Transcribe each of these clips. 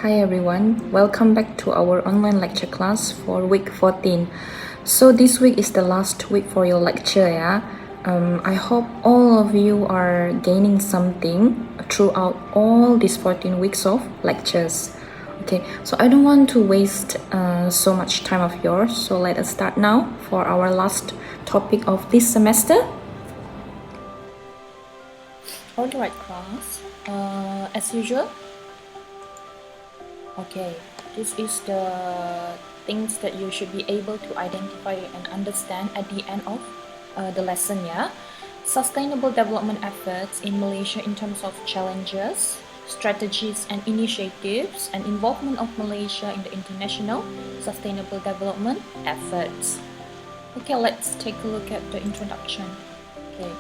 Hi everyone, welcome back to our online lecture class for week 14. So this week is the last week for your lecture, yeah. I hope all of you are gaining something throughout all these 14 weeks of lectures. Okay, so I don't want to waste so much time of yours, so let us start now for our last topic of this semester. Alright class, as usual. Okay, this is the things that you should be able to identify and understand at the end of the lesson, yeah. Sustainable development efforts in Malaysia in terms of challenges, strategies and initiatives, and involvement of Malaysia in the international sustainable development efforts. Okay, let's take a look at the introduction. Okay.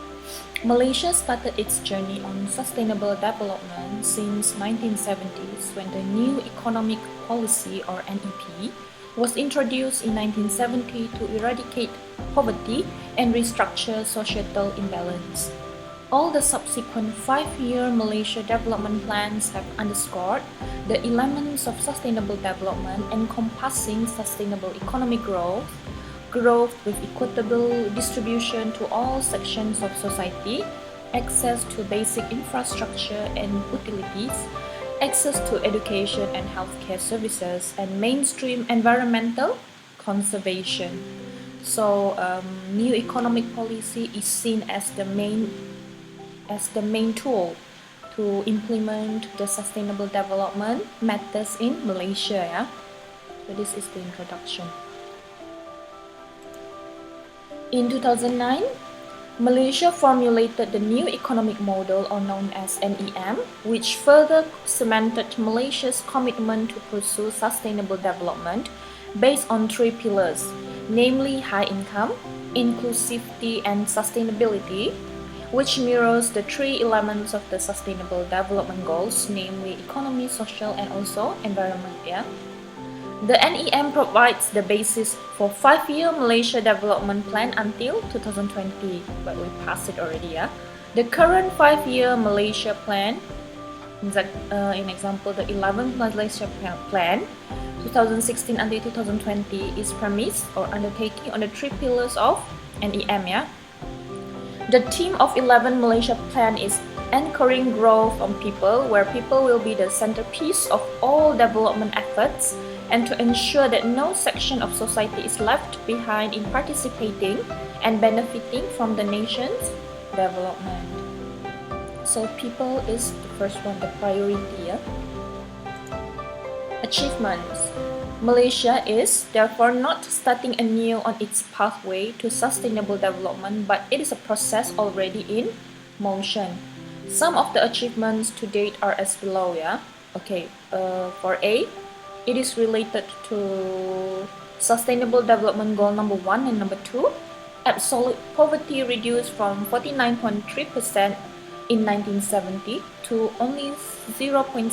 Malaysia started its journey on sustainable development since 1970s when the New Economic Policy or NEP was introduced in 1970 to eradicate poverty and restructure societal imbalance. All the subsequent 5-year Malaysia development plans have underscored the elements of sustainable development encompassing sustainable economic growth with equitable distribution to all sections of society, access to basic infrastructure and utilities, access to education and healthcare services, and mainstream environmental conservation. So, new economic policy is seen as the main tool to implement the sustainable development methods in Malaysia. Yeah? So this is the introduction. In 2009, Malaysia formulated the new economic model, or known as NEM, which further cemented Malaysia's commitment to pursue sustainable development based on 3 pillars, namely high income, inclusivity and sustainability, which mirrors the 3 elements of the sustainable development goals, namely economy, social and also environment. Yeah? The NEM provides the basis for 5-year Malaysia Development Plan until 2020, but we passed it already. Yeah? The current 5-year Malaysia Plan, in example the 11th Malaysia Plan, 2016 until 2020, is premised or undertaking on the 3 pillars of NEM. Yeah? The theme of 11 Malaysia Plan is anchoring growth on people, where people will be the centerpiece of all development efforts, and to ensure that no section of society is left behind in participating and benefiting from the nation's development. So people is the first one, the priority. Yeah? Achievements. Malaysia is therefore not starting anew on its pathway to sustainable development, but it is a process already in motion. Some of the achievements to date are as below. Yeah? Okay, for A, it is related to Sustainable Development Goal number 1 and number 2. Absolute poverty reduced from 49.3% in 1970 to only 0.6%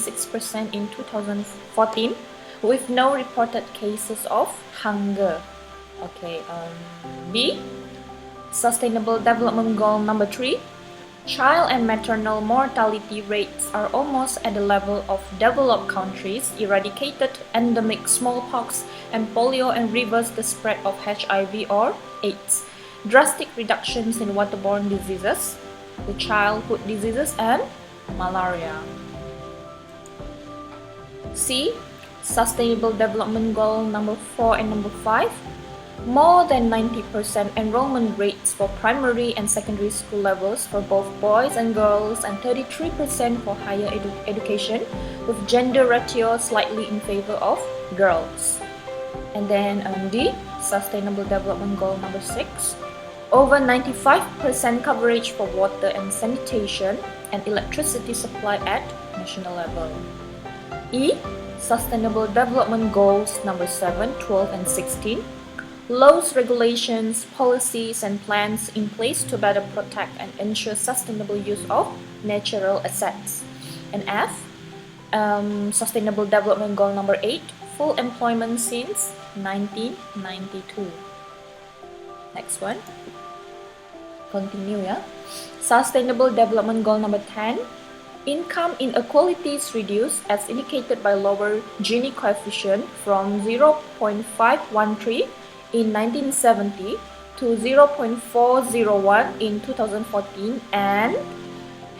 in 2014, with no reported cases of hunger. Okay, B, Sustainable Development Goal number 3. Child and maternal mortality rates are almost at the level of developed countries, eradicated endemic smallpox and polio, and reversed the spread of HIV or AIDS. Drastic reductions in waterborne diseases, the childhood diseases, and malaria. C. Sustainable Development Goal number 4 and number 5. More than 90% enrollment rates for primary and secondary school levels for both boys and girls, and 33% for higher education, with gender ratio slightly in favor of girls. And then D, Sustainable Development Goal number 6. Over 95% coverage for water and sanitation and electricity supply at national level. E, Sustainable Development Goals number 7, 12 and 16. Laws, regulations, policies, and plans in place to better protect and ensure sustainable use of natural assets. And F, Sustainable Development Goal number 8, full employment since 1992. Next one. Continue, yeah. Sustainable Development Goal number 10, Income inequalities reduced as indicated by lower Gini coefficient from 0.513 in 1970 to 0.401 in 2014, and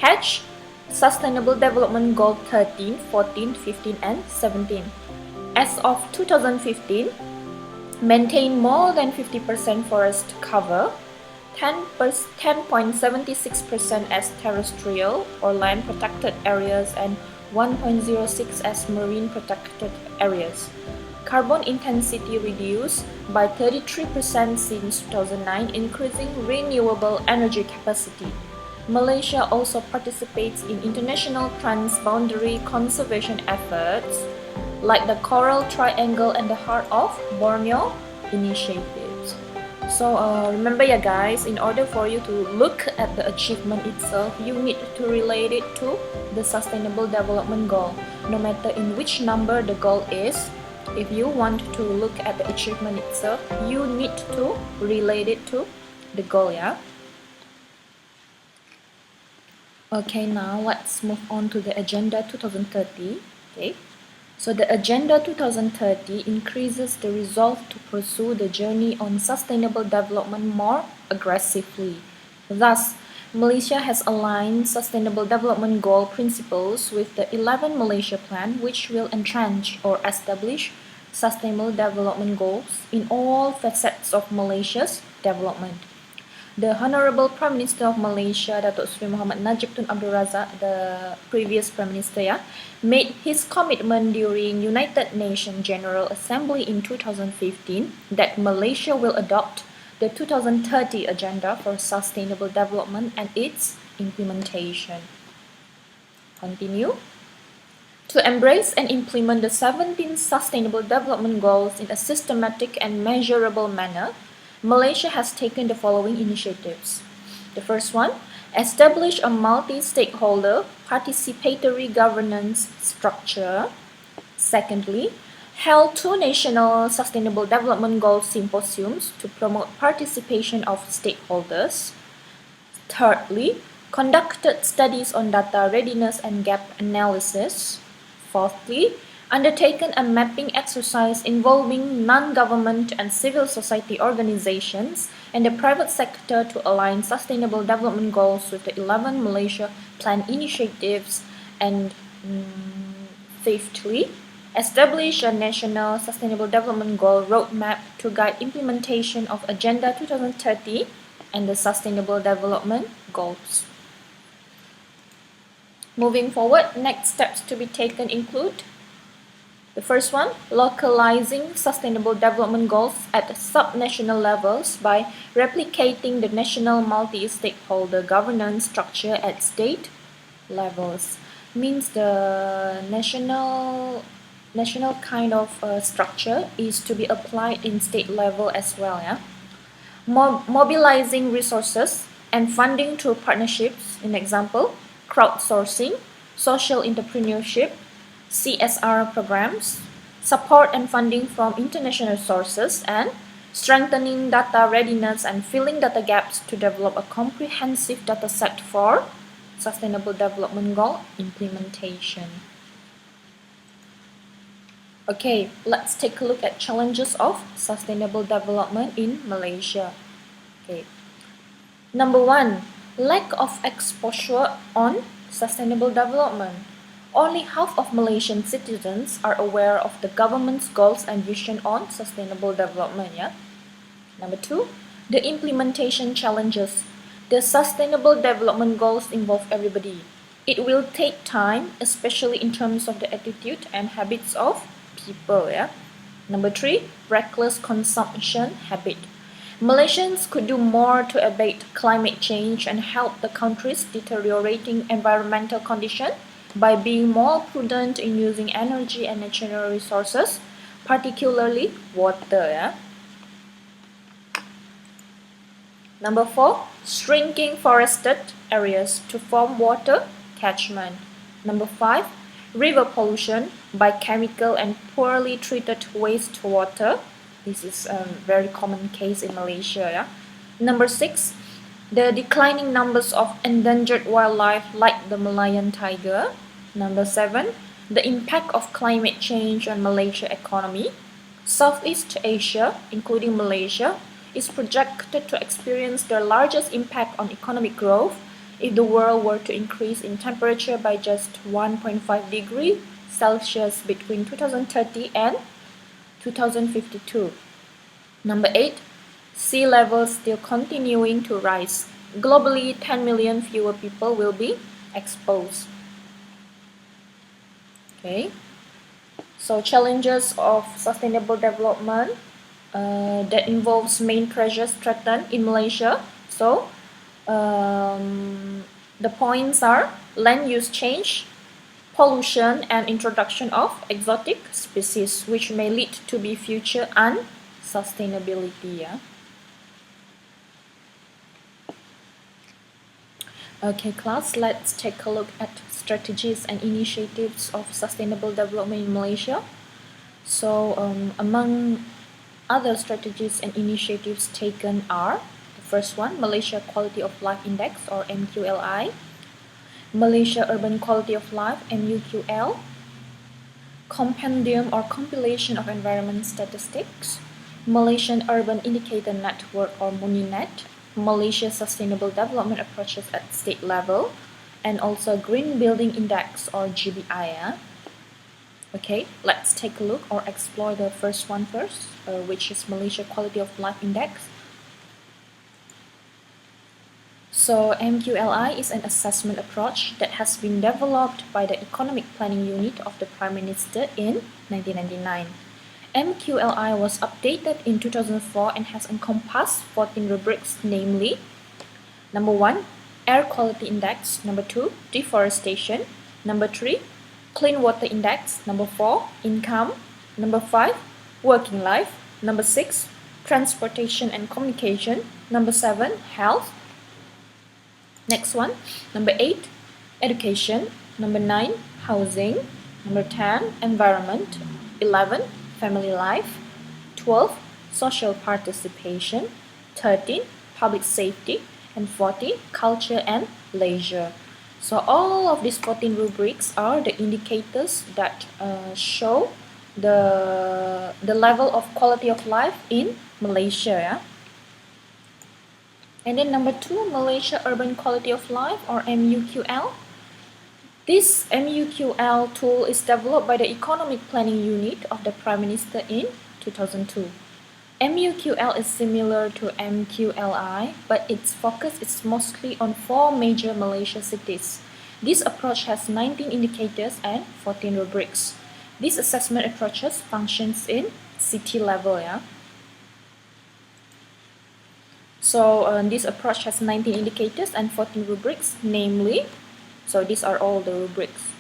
H. Sustainable Development Goal 13, 14, 15 and 17. As of 2015, maintain more than 50% forest cover, 10.76% as terrestrial or land protected areas, and 1.06 as marine protected areas. Carbon intensity reduced by 33% since 2009, increasing renewable energy capacity. Malaysia also participates in international transboundary conservation efforts like the Coral Triangle and the Heart of Borneo initiatives. So remember ya guys, in order for you to look at the achievement itself, you need to relate it to the Sustainable Development Goal. No matter in which number the goal is, if you want to look at the achievement itself, you need to relate it to the goal, yeah? Okay, now let's move on to the Agenda 2030. Okay, so the Agenda 2030 increases the resolve to pursue the journey on sustainable development more aggressively. Thus, Malaysia has aligned Sustainable Development Goal principles with the 11 Malaysia Plan, which will entrench or establish sustainable development goals in all facets of Malaysia's development. The Honorable Prime Minister of Malaysia, Datuk Seri Muhammad Najib Tun Abdul Razak, the previous Prime Minister, made his commitment during United Nations General Assembly in 2015 that Malaysia will adopt the 2030 Agenda for Sustainable Development and its implementation. Continue. To embrace and implement the 17 Sustainable Development Goals in a systematic and measurable manner, Malaysia has taken the following initiatives. The first one, establish a multi-stakeholder participatory governance structure. Secondly, held 2 national Sustainable Development Goals symposiums to promote participation of stakeholders. Thirdly, conducted studies on data readiness and gap analysis. Fourthly, undertaken a mapping exercise involving non-government and civil society organizations and the private sector to align sustainable development goals with the 11 Malaysia Plan initiatives. And fifthly, establish a national sustainable development goal roadmap to guide implementation of Agenda 2030 and the Sustainable Development Goals. Moving forward, next steps to be taken include: the first one, localizing sustainable development goals at subnational levels by replicating the national multi-stakeholder governance structure at state levels. Means the national kind of structure is to be applied in state level as well. Yeah. Mobilizing resources and funding through partnerships, in example, crowdsourcing, social entrepreneurship, CSR programs, support and funding from international sources, and strengthening data readiness and filling data gaps to develop a comprehensive data set for Sustainable Development Goal implementation. Okay, let's take a look at challenges of sustainable development in Malaysia. Okay. Number 1, lack of exposure on sustainable development. Only half of Malaysian citizens are aware of the government's goals and vision on sustainable development. Yeah. Number 2, the implementation challenges. The sustainable development goals involve everybody. It will take time, especially in terms of the attitude and habits of people. Yeah. Number 3, reckless consumption habit. Malaysians could do more to abate climate change and help the country's deteriorating environmental condition by being more prudent in using energy and natural resources, particularly water. Yeah? Number 4, shrinking forested areas to form water catchment. Number 5, river pollution by chemical and poorly treated wastewater. This is a very common case in Malaysia. Yeah? Number 6, The declining numbers of endangered wildlife like the Malayan tiger. Number 7, the impact of climate change on Malaysia economy. Southeast Asia, including Malaysia, is projected to experience the largest impact on economic growth if the world were to increase in temperature by just 1.5 degrees Celsius between 2030 and 2052. Number 8, sea levels still continuing to rise. Globally, 10 million fewer people will be exposed. Okay. So challenges of sustainable development that involves main pressures threatened in Malaysia. So the points are land use change, pollution, and introduction of exotic species, which may lead to be future unsustainability. Yeah? Okay, class, let's take a look at strategies and initiatives of sustainable development in Malaysia. So, among other strategies and initiatives taken are the first one, Malaysia Quality of Life Index or MQLI, Malaysia Urban Quality of Life MUQL, Compendium or Compilation of Environment Statistics, Malaysian Urban Indicator Network or MUNINET, Malaysia Sustainable Development Approaches at State Level, and also Green Building Index or GBI. Yeah? Okay, let's take a look or explore the first one first, which is Malaysia Quality of Life Index. So MQLI is an assessment approach that has been developed by the Economic Planning Unit of the Prime Minister in 1999. MQLI was updated in 2004 and has encompassed 14 rubrics, namely number 1, Air Quality Index, number 2, Deforestation, number 3, Clean Water Index, number 4, Income, number 5, Working Life, number 6, Transportation and Communication, number 7, Health. Next one, number 8, Education, number 9, Housing, number 10, Environment, 11, Family Life, 12, Social Participation, 13, Public Safety, and 14, Culture and Leisure. So all of these 14 rubrics are the indicators that show the level of quality of life in Malaysia. Yeah? And then number 2, Malaysia Urban Quality of Life or MUQL. This MUQL tool is developed by the Economic Planning Unit of the Prime Minister in 2002. MUQL is similar to MQLI, but its focus is mostly on 4 major Malaysia cities. This approach has 19 indicators and 14 rubrics. These assessment approaches functions in city level. Yeah? So this approach has 19 indicators and 14 rubrics, namely, so these are all the rubrics.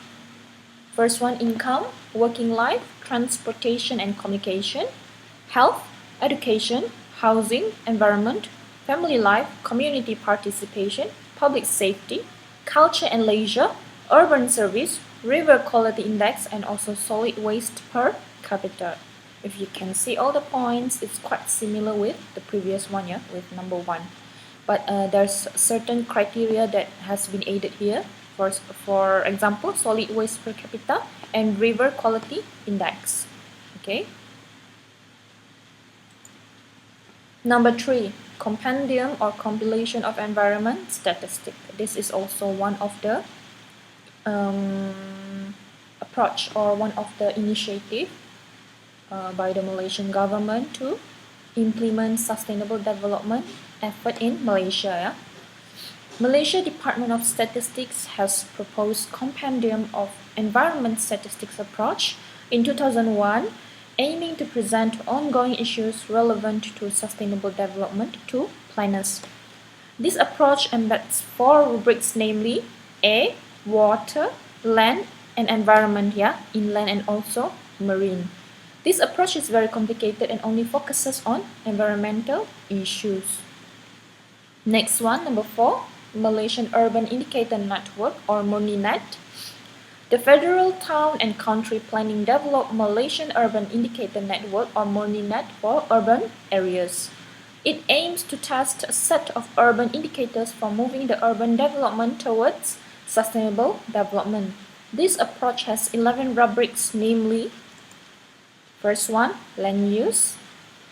First one, income, working life, transportation and communication, health, education, housing, environment, family life, community participation, public safety, culture and leisure, urban service, river quality index, and also solid waste per capita. If you can see all the points, it's quite similar with the previous one, yeah, with number 1. But there's certain criteria that has been added here. For example, solid waste per capita and river quality index. Okay. Number 3, Compendium or Compilation of Environment Statistic. This is also one of the approach or one of the initiative by the Malaysian government to implement sustainable development effort in Malaysia. Yeah? Malaysia Department of Statistics has proposed Compendium of Environment Statistics approach in 2001, aiming to present ongoing issues relevant to sustainable development to planners. This approach embeds 4 rubrics, namely A, water, land, and environment, yeah, inland and also marine. This approach is very complicated and only focuses on environmental issues. Next one, number 4, Malaysian Urban Indicator Network or MUNINET. The Federal Town and Country Planning developed Malaysian Urban Indicator Network or MUNINET for urban areas. It aims to test a set of urban indicators for moving the urban development towards sustainable development. This approach has 11 rubrics, namely, first one, land use,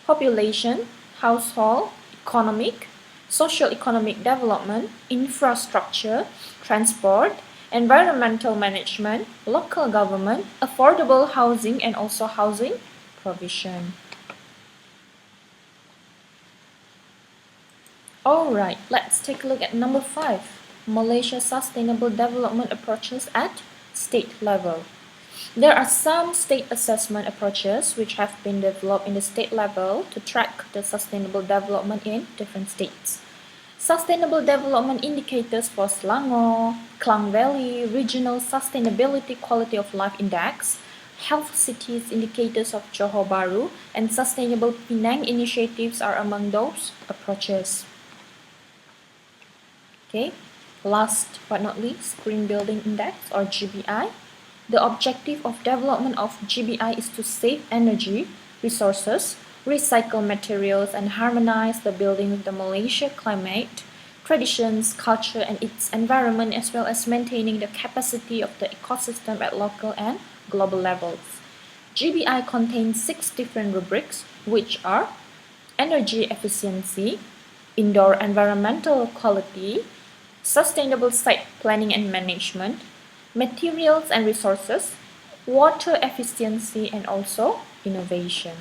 population, household, economic, socio-economic development, infrastructure, transport, environmental management, local government, affordable housing, and also housing provision. Alright, let's take a look at number 5. Malaysia's sustainable development approaches at state level. There are some state assessment approaches which have been developed in the state level to track the sustainable development in different states. Sustainable development indicators for Selangor, Klang Valley, Regional Sustainability Quality of Life Index, Health Cities indicators of Johor Bahru, and Sustainable Penang initiatives are among those approaches. Okay, last but not least, Green Building Index or GBI. The objective of development of GBI is to save energy, resources, recycle materials, and harmonize the building with the Malaysia climate, traditions, culture, and its environment, as well as maintaining the capacity of the ecosystem at local and global levels. GBI contains 6 different rubrics, which are energy efficiency, indoor environmental quality, sustainable site planning and management, materials and resources, water efficiency, and also innovation.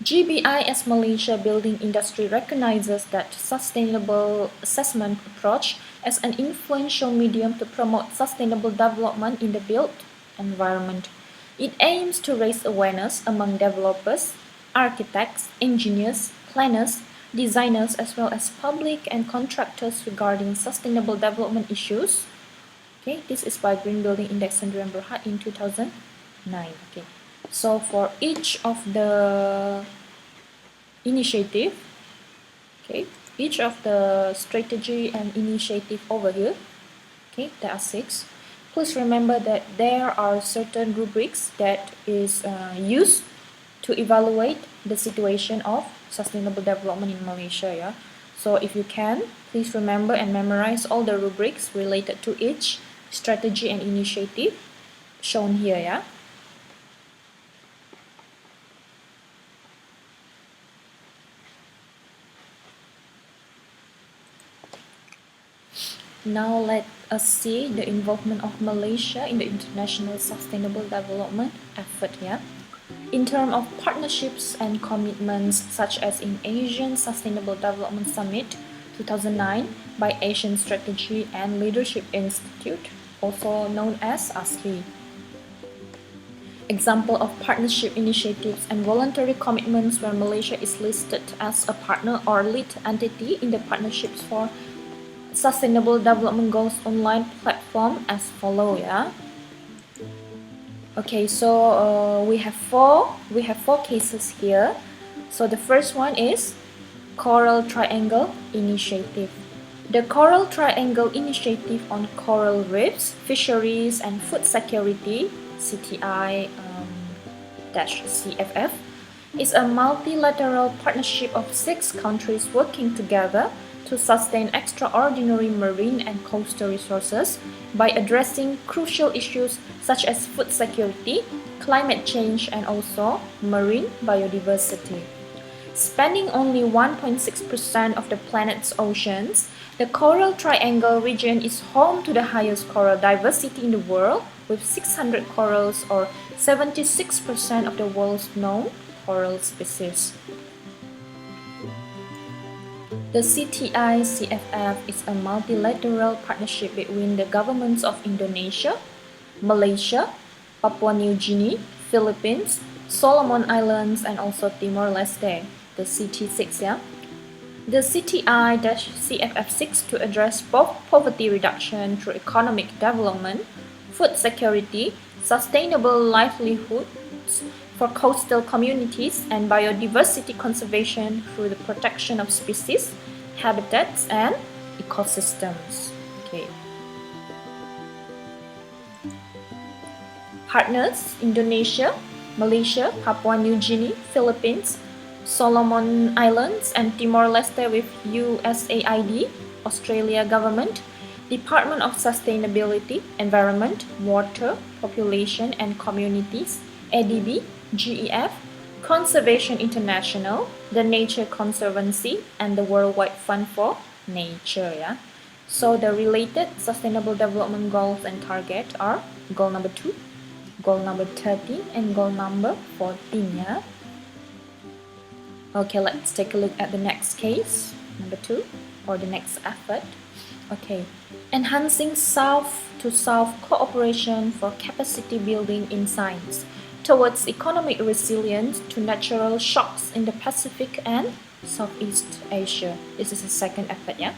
GBI as Malaysia building industry recognizes that sustainable assessment approach as an influential medium to promote sustainable development in the built environment. It aims to raise awareness among developers, architects, engineers, planners, designers, as well as public and contractors regarding sustainable development issues. Okay, this is by Green Building Index Sendirian Berhad in 2009. Okay, so for each of the initiative, okay, each of the strategy and initiative over here, okay, there are 6. Please remember that there are certain rubrics that is used to evaluate the situation of sustainable development in Malaysia. Yeah, so if you can, please remember and memorize all the rubrics related to each strategy and initiative shown here. Yeah. Now let us see the involvement of Malaysia in the international sustainable development effort. Yeah. In terms of partnerships and commitments, such as in Asian Sustainable Development Summit 2009 by Asian Strategy and Leadership Institute, also known as ASLI. Example of partnership initiatives and voluntary commitments where Malaysia is listed as a partner or lead entity in the Partnerships for Sustainable Development Goals online platform as follow. Yeah. Okay, so we have four cases here. So the first one is Coral Triangle Initiative. The Coral Triangle Initiative on Coral Reefs, Fisheries and Food Security CTI-CFF is a multilateral partnership of 6 countries working together to sustain extraordinary marine and coastal resources by addressing crucial issues such as food security, climate change, and also marine biodiversity. Spanning only 1.6% of the planet's oceans, the Coral Triangle region is home to the highest coral diversity in the world, with 600 corals or 76% of the world's known coral species. The CTI-CFF is a multilateral partnership between the governments of Indonesia, Malaysia, Papua New Guinea, Philippines, Solomon Islands, and also Timor-Leste, the CT6. Yeah? The CTI-CFF seeks to address both poverty reduction through economic development, food security, sustainable livelihoods for coastal communities, and biodiversity conservation through the protection of species, habitats, and ecosystems. Okay. Partners: Indonesia, Malaysia, Papua New Guinea, Philippines, Solomon Islands, and Timor-Leste with USAID, Australia government, Department of Sustainability, Environment, Water, Population and Communities, ADB, GEF, Conservation International, the Nature Conservancy, and the Worldwide Fund for Nature. Yeah. So the related Sustainable Development Goals and targets are goal number 2, goal number 13, and goal number 14. Yeah. Okay, let's take a look at the next case, number 2, or the next effort. Okay, enhancing South-to-South cooperation for capacity building in science towards economic resilience to natural shocks in the Pacific and Southeast Asia. This is the second effort, yeah?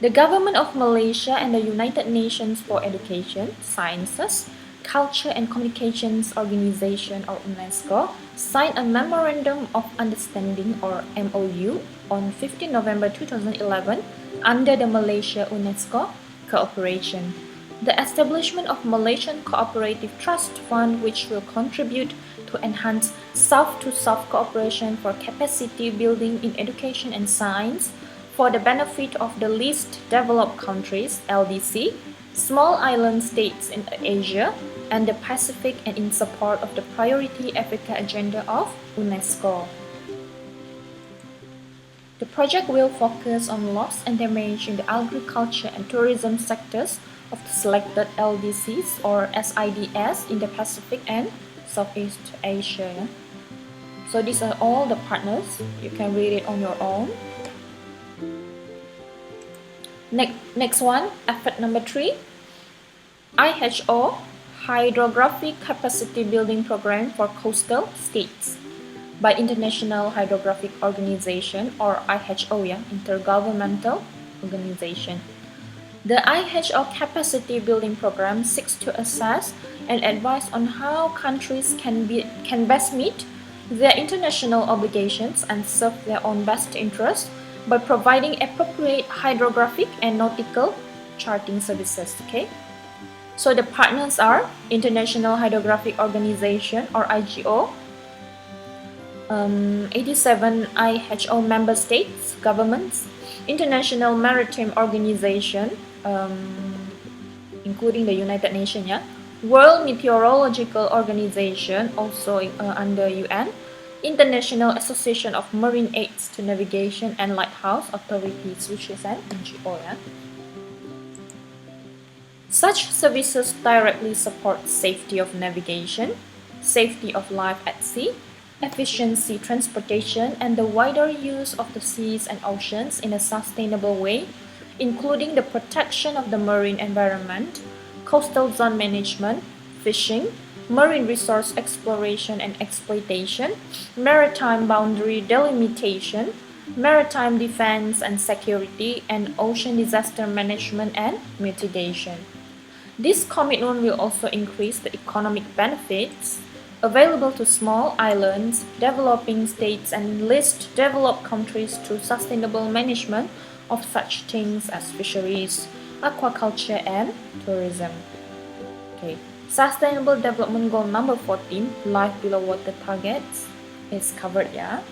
The government of Malaysia and the United Nations for Education, Sciences, Culture and Communications Organization, or UNESCO, signed a Memorandum of Understanding, or MOU, on 15 November 2011 under the Malaysia-UNESCO cooperation. The establishment of Malaysian Cooperative Trust Fund, which will contribute to enhance South-to-South cooperation for capacity building in education and science for the benefit of the least developed countries, LDC, small island states in Asia and the Pacific, and in support of the Priority Africa Agenda of UNESCO. The project will focus on loss and damage in the agriculture and tourism sectors of the selected LDCs or SIDS in the Pacific and Southeast Asia. Yeah? So these are all the partners. You can read it on your own. Next one, effort number 3, IHO, Hydrographic Capacity Building Program for Coastal States by International Hydrographic Organization, or IHO, yeah, Intergovernmental Organization. The IHO Capacity Building Program seeks to assess and advise on how countries can best meet their international obligations and serve their own best interests by providing appropriate hydrographic and nautical charting services. Okay, so the partners are International Hydrographic Organization, or IGO, 87 IHO member states, governments, International Maritime Organization, including the United Nations, yeah, World Meteorological Organization, also under UN, International Association of Marine Aids to Navigation and Lighthouse Authorities, which is an NGO. Yeah? Such services directly support safety of navigation, safety of life at sea, efficiency transportation, and the wider use of the seas and oceans in a sustainable way, including the protection of the marine environment, coastal zone management, fishing, marine resource exploration and exploitation, maritime boundary delimitation, maritime defense and security, and ocean disaster management and mitigation. This commitment will also increase the economic benefits available to small islands, developing states, and least developed countries through sustainable management of such things as fisheries, aquaculture, and tourism. Okay. Sustainable Development Goal number 14, Life Below Water Targets, is covered, yeah?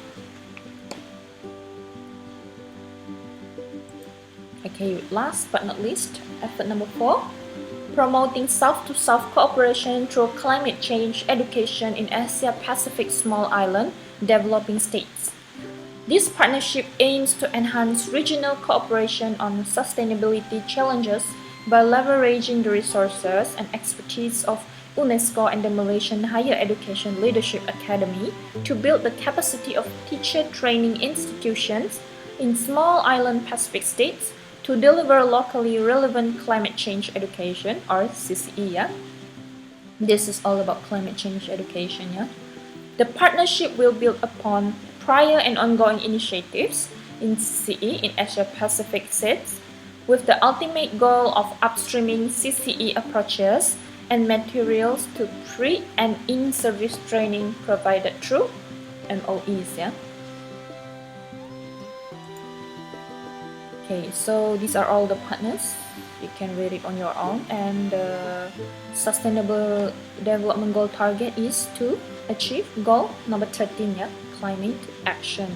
Okay, last but not least, effort number 4, promoting South-to-South cooperation through climate change education in Asia-Pacific small island developing states. This partnership aims to enhance regional cooperation on sustainability challenges by leveraging the resources and expertise of UNESCO and the Malaysian Higher Education Leadership Academy to build the capacity of teacher training institutions in small island Pacific states to deliver locally relevant climate change education, or CCE. Yeah? This is all about climate change education. Yeah? The partnership will build upon prior and ongoing initiatives in CCE in Asia-Pacific states, with the ultimate goal of upstreaming CCE approaches and materials to pre- and in-service training provided through MOEs. Yeah? Okay, so these are all the partners. You can read it on your own. And the Sustainable Development Goal target is to achieve goal number 13, yeah, climate action.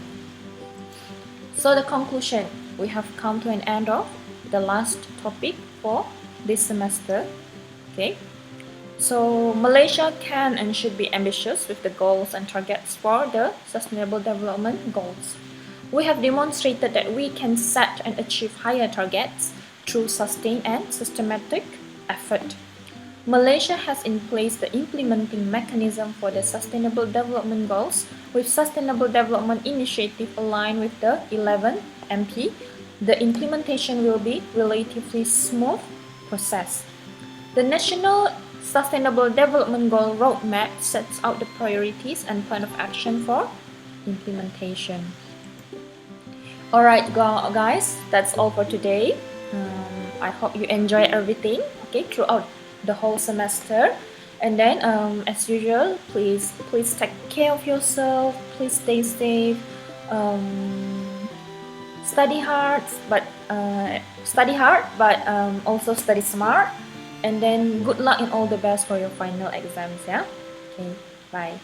So the conclusion, we have come to an end of the last topic for this semester. Okay, so Malaysia can and should be ambitious with the goals and targets for the Sustainable Development Goals. We have demonstrated that we can set and achieve higher targets through sustained and systematic effort. Malaysia has in place the implementing mechanism for the Sustainable Development Goals with Sustainable Development Initiative aligned with the 11 MP. The implementation will be relatively smooth process. The National Sustainable Development Goal Roadmap sets out the priorities and plan of action for implementation. Alright guys, that's all for today. I hope you enjoy everything, okay, throughout the whole semester. And then as usual, please take care of yourself, please stay safe, study hard, but also study smart. And then good luck and all the best for your final exams, yeah. Okay, bye.